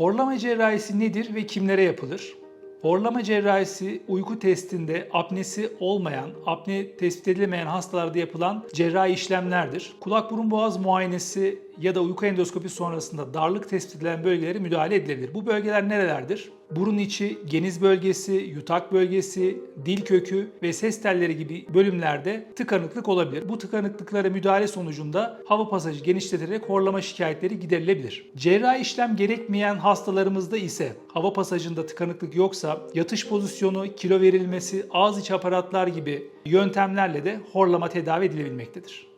Horlama cerrahisi nedir ve kimlere yapılır? Horlama cerrahisi uyku testinde apnesi olmayan, apne tespit edilemeyen hastalarda yapılan cerrahi işlemlerdir. Kulak burun boğaz muayenesi ya da uyku endoskopi sonrasında darlık tespit edilen bölgelere müdahale edilebilir. Bu bölgeler nerelerdir? Burun içi, geniz bölgesi, yutak bölgesi, dil kökü ve ses telleri gibi bölümlerde tıkanıklık olabilir. Bu tıkanıklıklara müdahale sonucunda hava pasajı genişletilerek horlama şikayetleri giderilebilir. Cerrahi işlem gerekmeyen hastalarımızda ise hava pasajında tıkanıklık yoksa yatış pozisyonu, kilo verilmesi, ağız içi aparatlar gibi yöntemlerle de horlama tedavi edilebilmektedir.